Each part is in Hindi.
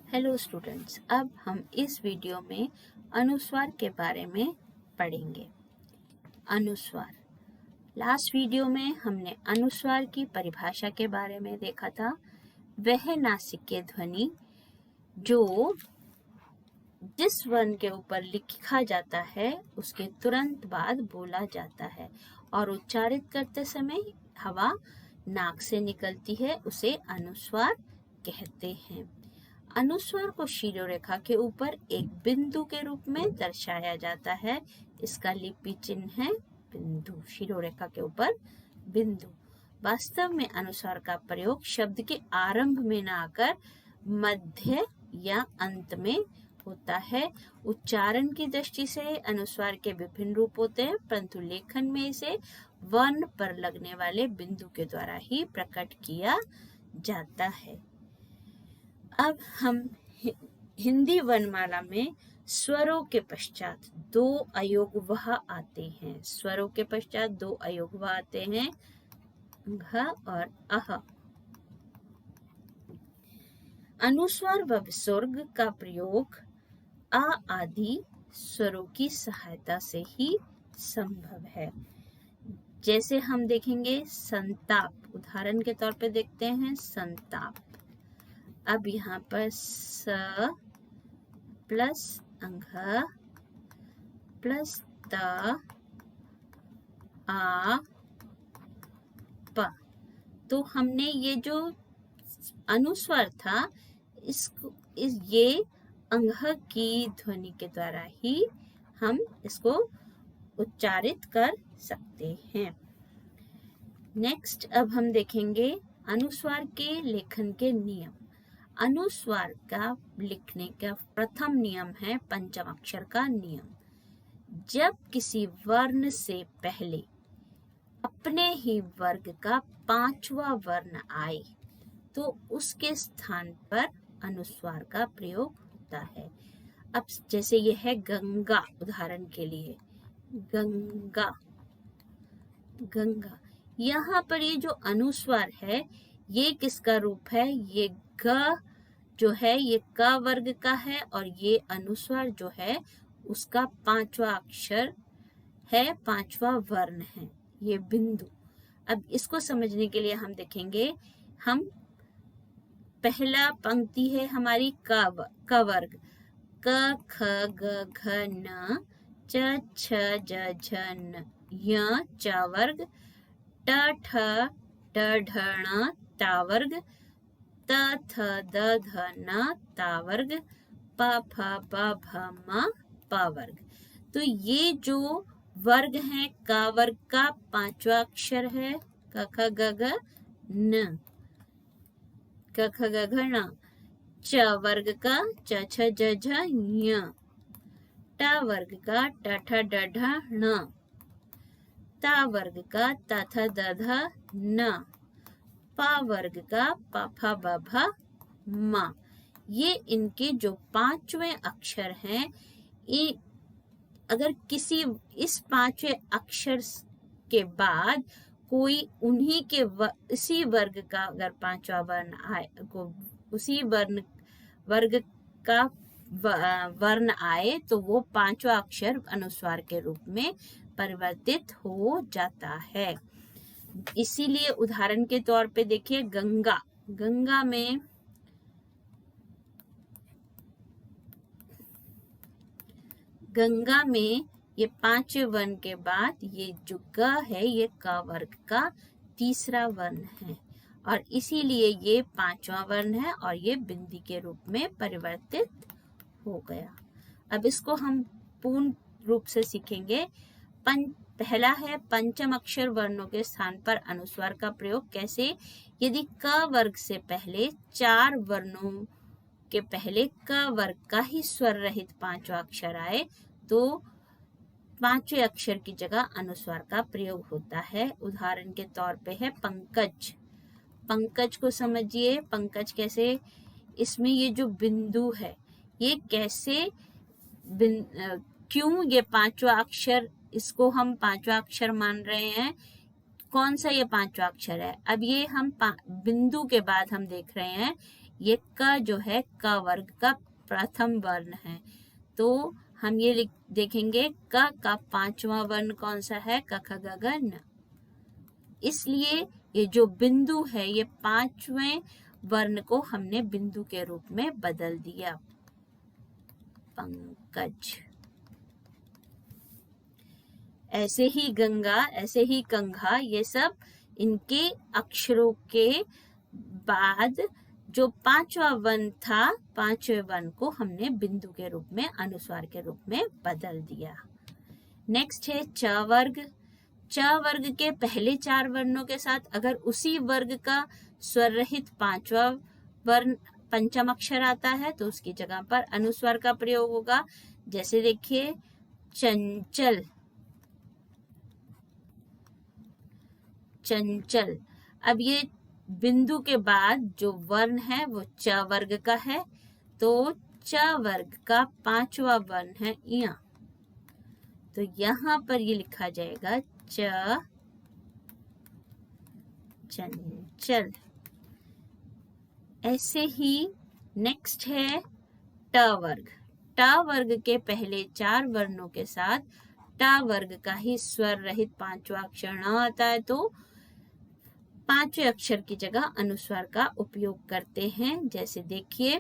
हेलो स्टूडेंट्स, अब हम इस वीडियो में अनुस्वार के बारे में पढ़ेंगे। अनुस्वार। लास्ट वीडियो में हमने अनुस्वार की परिभाषा के बारे में देखा था। वह नासिकीय ध्वनि जो जिस वर्ण के ऊपर लिखा जाता है उसके तुरंत बाद बोला जाता है और उच्चारित करते समय हवा नाक से निकलती है, उसे अनुस्वार कहते हैं। अनुस्वार को शिरोरेखा के ऊपर एक बिंदु के रूप में दर्शाया जाता है। इसका लिपि चिन्ह है बिंदु। शिरोरेखा के ऊपर बिंदु। वास्तव में अनुस्वार का प्रयोग शब्द के आरंभ में न आकर मध्य या अंत में होता है। उच्चारण की दृष्टि से अनुस्वार के विभिन्न रूप होते हैं, परंतु लेखन में इसे वर्ण पर लगने वाले बिंदु के द्वारा ही प्रकट किया जाता है। अब हम हिंदी वर्णमाला में स्वरों के पश्चात दो अयोगवह आते हैं। स्वरों के पश्चात दो अयोगवह आते हैं, घ और अह। अनुस्वार व विसर्ग का प्रयोग आ आदि स्वरों की सहायता से ही संभव है। जैसे हम देखेंगे संताप, उदाहरण के तौर पे देखते हैं संताप। अब यहाँ पर स प्लस अंघ प्लस त आ प, तो हमने ये जो अनुस्वार था ये अंघ की ध्वनि के द्वारा ही हम इसको उच्चारित कर सकते हैं। नेक्स्ट अब हम देखेंगे अनुस्वार के लेखन के नियम। अनुस्वार का लिखने का प्रथम नियम है पंचम अक्षर का नियम। जब किसी वर्ण से पहले अपने ही वर्ग का पांचवा वर्ण आए तो उसके स्थान पर अनुस्वार का प्रयोग होता है। अब जैसे यह है गंगा, उदाहरण के लिए गंगा, गंगा। यहाँ पर ये जो अनुस्वार है ये किसका रूप है? ये ग जो है ये क वर्ग का है और ये अनुस्वार जो है उसका पांचवा अक्षर है, पांचवा वर्ण है, ये बिंदु। अब इसको समझने के लिए हम देखेंगे, हम पहला पंक्ति है हमारी क वर्ग, क ख ग घ न च छ ज झ न य च वर्ग, ट ठ ड ढ ण ता वर्ग, त थ द ध न ता वर्ग, प फ ब भ म प वर्ग। तो ये जो वर्ग है क वर्ग का पांचवा अक्षर है क ख ग घ न, क ख ग घ न। च वर्ग का च छ ज झ ञ, ट वर्ग का ट ठ ड ढ ण, ता वर्ग का त थ द ध न, पा वर्ग का प फ ब भ म। ये इनके जो पांचवें अक्षर हैं, अगर किसी इस पांचवें अक्षर के बाद कोई उन्हीं के इसी वर्ग का अगर पांचवा वर्ण आए, को उसी वर्ग का वर्ण आए तो वो पांचवा अक्षर अनुस्वार के रूप में परिवर्तित हो जाता है। इसीलिए उदाहरण के तौर पे देखिए गंगा, गंगा में ये पांचवें वर्ण के बाद ये जो ग है ये क वर्ग का तीसरा वर्ण है और इसीलिए ये पांचवा वर्ण है और ये बिंदी के रूप में परिवर्तित हो गया। अब इसको हम पूर्ण रूप से सीखेंगे। पहला है पंचम अक्षर वर्णों के स्थान पर अनुस्वार का प्रयोग। कैसे? यदि क वर्ग से पहले चार वर्णों के पहले क वर्ग का ही स्वर रहित पांचवा अक्षर आए तो पांचवें अक्षर की जगह अनुस्वार का प्रयोग होता है। उदाहरण के तौर पे है पंकज। पंकज को समझिए, पंकज कैसे? इसमें ये जो बिंदु है ये कैसे क्यों ये पांचवा अक्षर, इसको हम पांचवा अक्षर मान रहे हैं। कौन सा ये पांचवा अक्षर है? अब ये हम बिंदु के बाद हम देख रहे हैं ये क जो है क वर्ग का प्रथम वर्ण है। तो हम ये देखेंगे क का पांचवा वर्ण कौन सा है, क ख ग घ न। इसलिए ये जो बिंदु है ये पांचवें वर्ण को हमने बिंदु के रूप में बदल दिया, पंकज। ऐसे ही गंगा, ऐसे ही कंघा, ये सब इनके अक्षरों के बाद जो पांचवा वर्ण था, पांचवें वर्ण को हमने बिंदु के रूप में, अनुस्वार के रूप में बदल दिया। नेक्स्ट है च वर्ग। च वर्ग के पहले चार वर्णों के साथ अगर उसी वर्ग का स्वर रहित पांचवा वर्ण पंचम अक्षर आता है तो उसकी जगह पर अनुस्वार का प्रयोग होगा। जैसे देखिए चंचल, चंचल। अब ये बिंदु के बाद जो वर्ण है वो च वर्ग का है, तो च वर्ग का पांचवा वर्ण है इया, तो यहाँ पर ये लिखा जाएगा च, चंचल। ऐसे ही नेक्स्ट है ट वर्ग। ट वर्ग के पहले चार वर्णों के साथ ट वर्ग का ही स्वर रहित पांचवा अक्षर न आता है तो पांचवें अक्षर की जगह अनुस्वार का उपयोग करते हैं। जैसे देखिए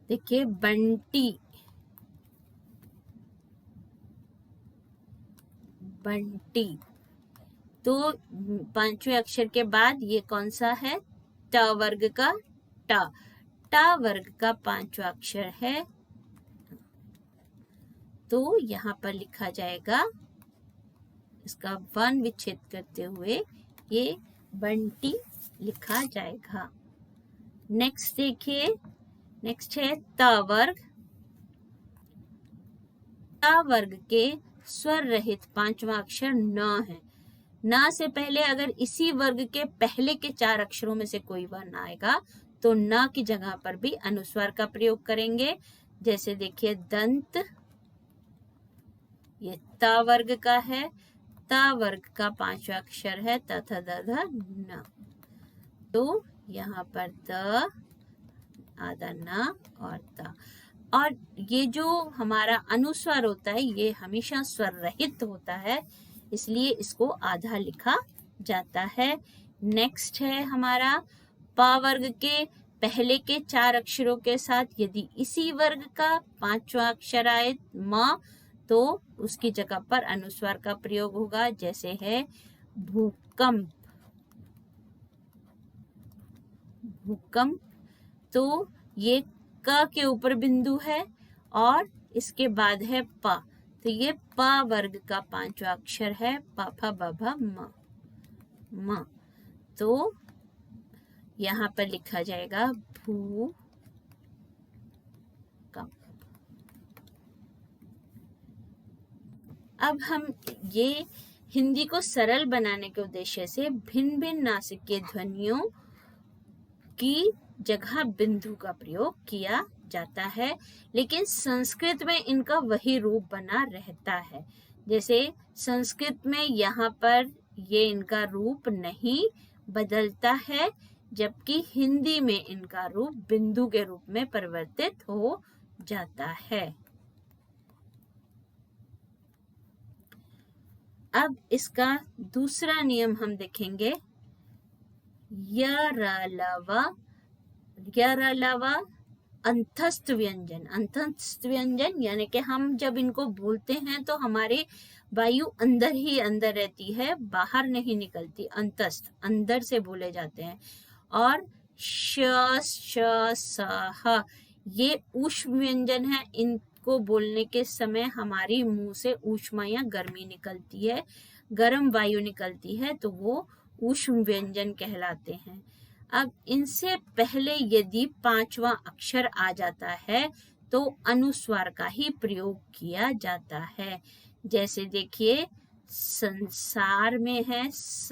बंटी, बंटी। तो पांचवें अक्षर के बाद ये कौन सा है, ट वर्ग का ट, ट वर्ग का पांचवा अक्षर है, तो यहाँ पर लिखा जाएगा, इसका वर्ण विच्छेद करते हुए ये बंटी लिखा जाएगा। नेक्स्ट देखिए, नेक्स्ट है त वर्ग। त वर्ग के स्वर रहित पांचवा अक्षर न है। न से पहले अगर इसी वर्ग के पहले के चार अक्षरों में से कोई वर्ण आएगा तो न की जगह पर भी अनुस्वार का प्रयोग करेंगे। जैसे देखिए दंत, ये त वर्ग का है, त वर्ग का पांचवा अक्षर है त थ द ध न, तो यहाँ पर त आधा न और त। और ये जो हमारा अनुस्वार होता है ये हमेशा स्वर रहित होता है, इसलिए इसको आधा लिखा जाता है। नेक्स्ट है हमारा प वर्ग के पहले के चार अक्षरों के साथ यदि इसी वर्ग का पांचवा अक्षर आए म, तो उसकी जगह पर अनुस्वार का प्रयोग होगा। जैसे है भूकंप, भूकंप। तो ये क के ऊपर बिंदु है और इसके बाद है प, तो ये प वर्ग का पांचवा अक्षर है, प फ ब भ म, तो यहाँ पर लिखा जाएगा भू कंप। अब हम ये हिंदी को सरल बनाने के उद्देश्य से भिन्न भिन्न नासिकीय ध्वनियों की जगह बिंदु का प्रयोग किया जाता है, लेकिन संस्कृत में इनका वही रूप बना रहता है। जैसे संस्कृत में यहाँ पर ये इनका रूप नहीं बदलता है, जबकि हिंदी में इनका रूप बिंदु के रूप में परिवर्तित हो जाता है। अब इसका दूसरा नियम हम देखेंगे, यरलवा अंतस्थ व्यंजन। अंतस्थ व्यंजन यानी कि हम जब इनको बोलते हैं तो हमारे वायु अंदर ही अंदर रहती है, बाहर नहीं निकलती, अंतस्थ अंदर से बोले जाते हैं। और श, श, स, ह ये ऊष्म व्यंजन है, इनको बोलने के समय हमारी मुंह से ऊष्मा या गर्मी निकलती है, गर्म वायु निकलती है, तो वो ऊष्म व्यंजन कहलाते हैं। अब इनसे पहले यदि पांचवा अक्षर आ जाता है तो अनुस्वार का ही प्रयोग किया जाता है। जैसे देखिए संसार में है स,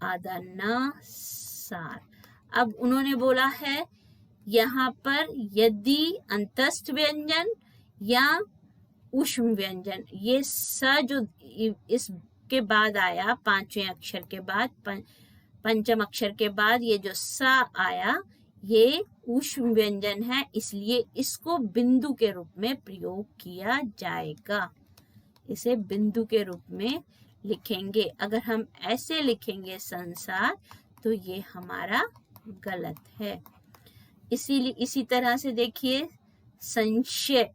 आधा न, सार। अब उन्होंने बोला है यहाँ पर यदि अंतस्थ व्यंजन या ऊष्म व्यंजन, ये स जो इस के बाद आया, पांचवें अक्षर के बाद, पंचम अक्षर के बाद ये जो सा आया, ये ऊष्म व्यंजन है, इसलिए इसको बिंदु के रूप में प्रयोग किया जाएगा। इसे बिंदु के रूप में लिखेंगे। अगर हम ऐसे लिखेंगे संसार, तो ये हमारा गलत है। इसीलिए इसी तरह से देखिए संशय,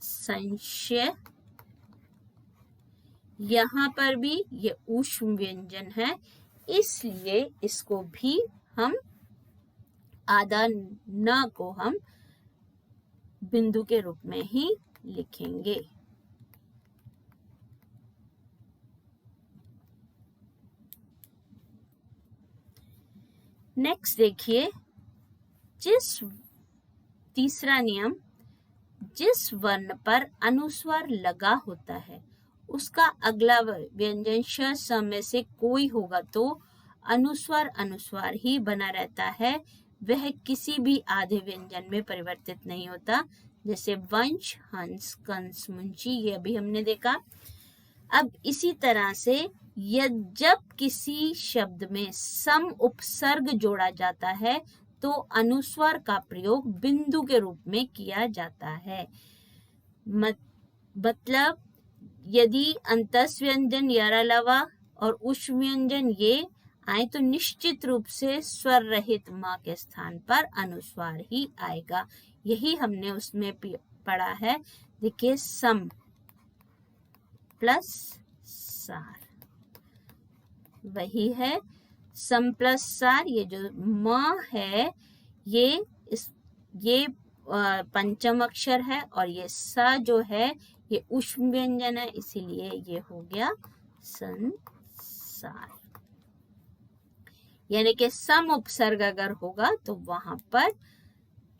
संशय, यहाँ पर भी ये ऊष्म व्यंजन है, इसलिए इसको भी हम आधा न को हम बिंदु के रूप में ही लिखेंगे। नेक्स्ट देखिए, तीसरा नियम, जिस वर्ण पर अनुस्वार लगा होता है उसका अगला व्यंजन श स में से कोई होगा तो अनुस्वार अनुस्वार ही बना रहता है, वह किसी भी आधे व्यंजन में परिवर्तित नहीं होता। जैसे वंश, हंस, कंस, मुंशी, ये अभी हमने देखा। अब इसी तरह से जब किसी शब्द में सम उपसर्ग जोड़ा जाता है तो अनुस्वार का प्रयोग बिंदु के रूप में किया जाता है। मतलब यदि अंतस व्यंजन यरलवा और उष्म व्यंजन ये आए तो निश्चित रूप से स्वर रहित माँ के स्थान पर अनुस्वार ही आएगा। यही हमने उसमें पढ़ा है। देखिए सम प्लस सार, वही है सम प्लस सार। ये जो म है ये पंचम अक्षर है और ये स जो है ये उष्म व्यंजन है, इसीलिए ये हो गया संसार। यानी कि सम उपसर्ग अगर होगा तो वहां पर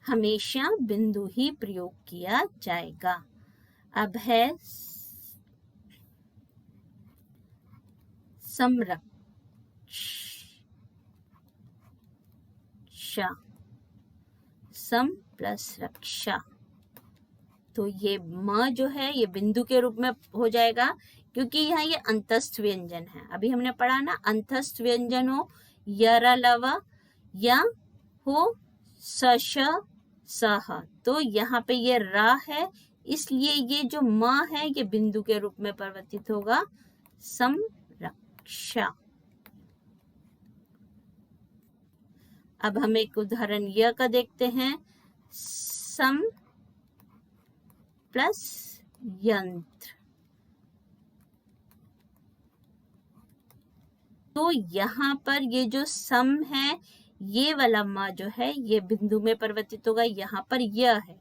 हमेशा बिंदु ही प्रयोग किया जाएगा। अब है संरक्षा, सम प्लस रक्षा, तो ये म जो है ये बिंदु के रूप में हो जाएगा क्योंकि यहाँ ये अंतस्थ व्यंजन है। अभी हमने पढ़ा ना, अंतस्थ व्यंजन हो यरलव या हो सश सह, तो यहाँ पे ये रा है, इसलिए ये जो म है ये बिंदु के रूप में परिवर्तित होगा संरक्षा। अब हम एक उदाहरण य का देखते हैं, सम प्लस यंत्र, तो यहाँ पर ये जो सम है ये वाला म जो है ये बिंदु में परिवर्तित होगा, यहाँ पर य है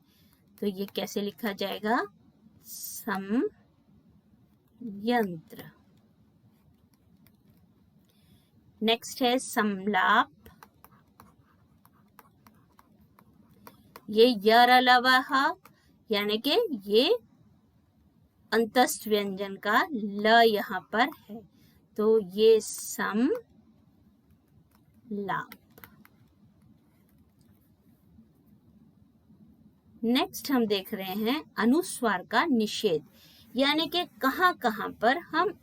तो ये कैसे लिखा जाएगा, सम यंत्र। नेक्स्ट है समलाप, ये यरलवः यानी कि ये अंतस्थ व्यंजन का ल यहाँ पर है, तो ये सम लाप। नेक्स्ट हम देख रहे हैं अनुस्वार का निषेध, यानी कि कहाँ कहाँ पर हम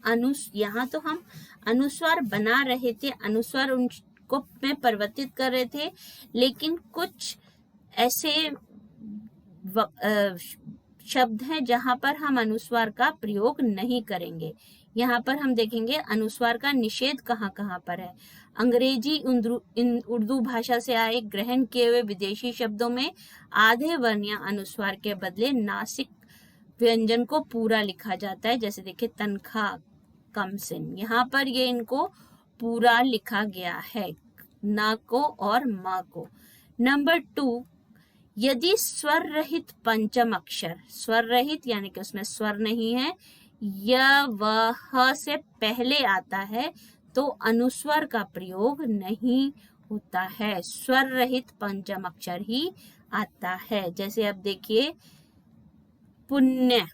यहाँ तो हम अनुस्वार बना रहे थे, अनुस्वार उनको में परिवर्तित कर रहे थे, लेकिन कुछ ऐसे शब्द हैं जहां पर हम अनुस्वार का प्रयोग नहीं करेंगे। यहाँ पर हम देखेंगे अनुस्वार का निषेध कहाँ कहाँ पर है। अंग्रेजी उर्दू भाषा से आए ग्रहण किए हुए विदेशी शब्दों में आधे वर्ण या अनुस्वार के बदले नासिक व्यंजन को पूरा लिखा जाता है। जैसे देखिए तनख्वाह, कमसिन, यहाँ पर ये इनको पूरा लिखा गया है, ना को और मा को। नंबर 2, यदि स्वर रहित पंचम अक्षर, स्वर रहित यानी कि उसमें स्वर नहीं है, य व ह से पहले आता है तो अनुस्वार का प्रयोग नहीं होता है, स्वर रहित पंचम अक्षर ही आता है। जैसे अब देखिए पुण्य,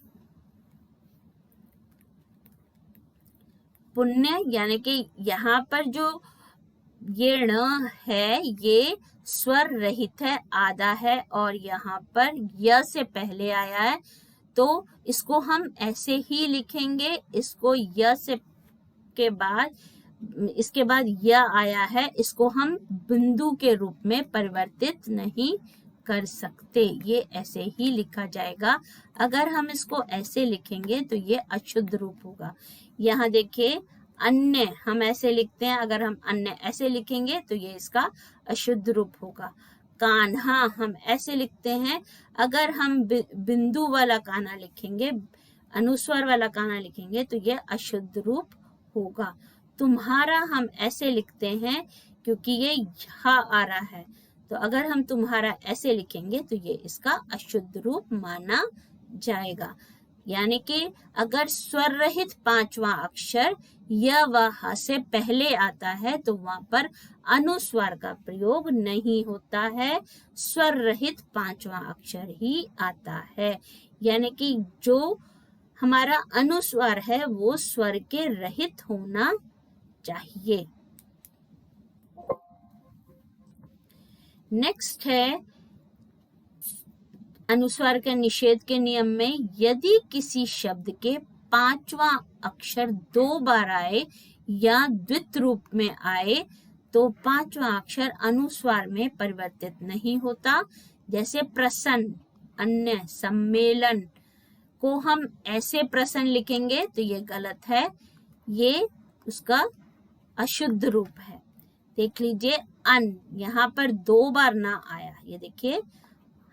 पुण्य यानी कि यहाँ पर जो ये ण है ये स्वर रहित है, आधा है, और यहाँ पर य से पहले आया है तो इसको हम ऐसे ही लिखेंगे। इसको य से के बाद, इसके बाद य आया है, इसको हम बिंदु के रूप में परिवर्तित नहीं कर सकते, ये ऐसे ही लिखा जाएगा। अगर हम इसको ऐसे लिखेंगे तो ये अशुद्ध रूप होगा। यहाँ देखिए अन्य हम ऐसे लिखते हैं, अगर हम अन्य ऐसे लिखेंगे तो ये इसका अशुद्ध रूप होगा। कान्हा हम ऐसे लिखते हैं, अगर हम बिंदु वाला कान्हा लिखेंगे, अनुस्वार वाला कान्हा लिखेंगे तो ये अशुद्ध रूप होगा। तुम्हारा हम ऐसे लिखते हैं क्योंकि ये यहाँ आ रहा है, तो अगर हम तुम्हारा ऐसे लिखेंगे तो ये इसका अशुद्ध रूप माना जाएगा। यानी कि अगर स्वर रहित पांचवा अक्षर य व ह से पहले आता है तो वहां पर अनुस्वार का प्रयोग नहीं होता है, स्वर रहित पांचवा अक्षर ही आता है। यानी कि जो हमारा अनुस्वार है वो स्वर के रहित होना चाहिए। नेक्स्ट है अनुस्वार के निषेध के नियम में, यदि किसी शब्द के पांचवा अक्षर 2 बार आए या द्वित रूप में आए तो पांचवा अक्षर अनुस्वार में परिवर्तित नहीं होता। जैसे प्रसन्न, अन्य, सम्मेलन को हम ऐसे प्रसन्न लिखेंगे तो ये गलत है, ये उसका अशुद्ध रूप है। देख लीजिए अन, यहाँ पर 2 बार ना आया, ये देखिए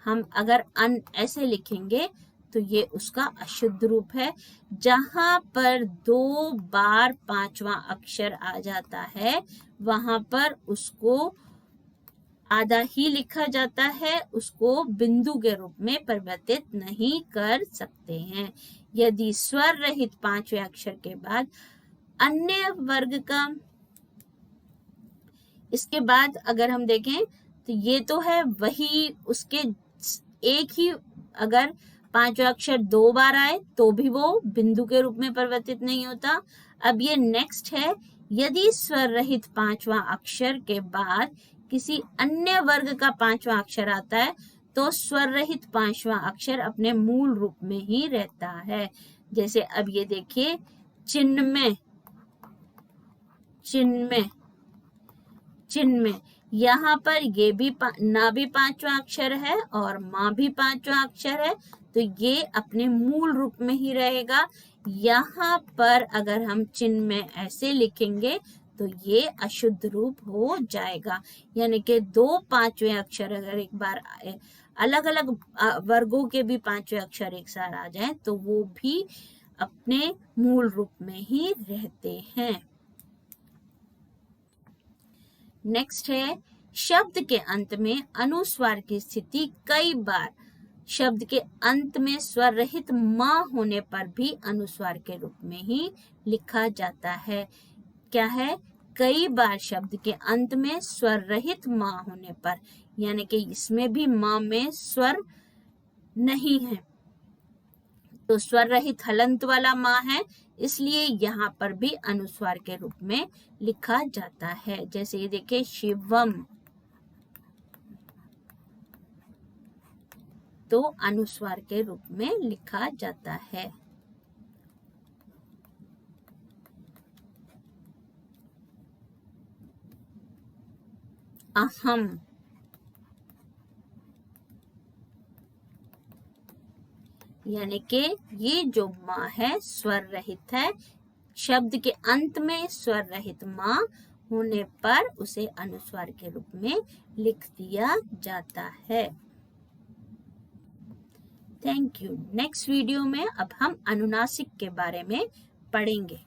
हम अगर अन ऐसे लिखेंगे तो ये उसका अशुद्ध रूप है। जहां पर 2 बार पांचवा अक्षर आ जाता है वहां पर उसको आधा ही लिखा जाता है, उसको बिंदु के रूप में परिवर्तित नहीं कर सकते हैं। यदि स्वर रहित पांचवें अक्षर के बाद अन्य वर्ग का, इसके बाद अगर हम देखें तो ये तो है वही, उसके एक ही, अगर पांचवा अक्षर 2 बार आए तो भी वो बिंदु के रूप में परिवर्तित नहीं होता। अब ये नेक्स्ट है, यदि स्वर रहित पांचवा अक्षर के बाद किसी अन्य वर्ग का पांचवा अक्षर आता है तो स्वर रहित पांचवा अक्षर अपने मूल रूप में ही रहता है। जैसे अब ये देखिए चिन्मय, चिन्मय, चिन्मय, यहाँ पर ये भी ना भी पांचवा अक्षर है और माँ भी पांचवा अक्षर है, तो ये अपने मूल रूप में ही रहेगा। यहाँ पर अगर हम चिन्ह में ऐसे लिखेंगे तो ये अशुद्ध रूप हो जाएगा। यानी कि 2 पांचवें अक्षर अगर एक बार अलग अलग वर्गों के भी पांचवें अक्षर एक साथ आ जाएं तो वो भी अपने मूल रूप में ही रहते हैं। नेक्स्ट है, शब्द के अंत में अनुस्वार की स्थिति कई बार शब्द के अंत में स्वर रहित मां होने पर भी अनुस्वार के रूप में ही लिखा जाता है। क्या है? कई बार शब्द के अंत में स्वर रहित मां होने पर, यानी कि इसमें भी मां में स्वर नहीं है, तो स्वर रहित हलंत वाला मां है, इसलिए यहाँ पर भी अनुस्वार के रूप में लिखा जाता है। जैसे ये देखिए शिवम, तो अनुस्वार के रूप में लिखा जाता है। अहम, यानी कि ये जो मां है स्वर रहित है, शब्द के अंत में स्वर रहित मां होने पर उसे अनुस्वार के रूप में लिख दिया जाता है। Thank you. नेक्स्ट वीडियो में अब हम अनुनासिक के बारे में पढ़ेंगे।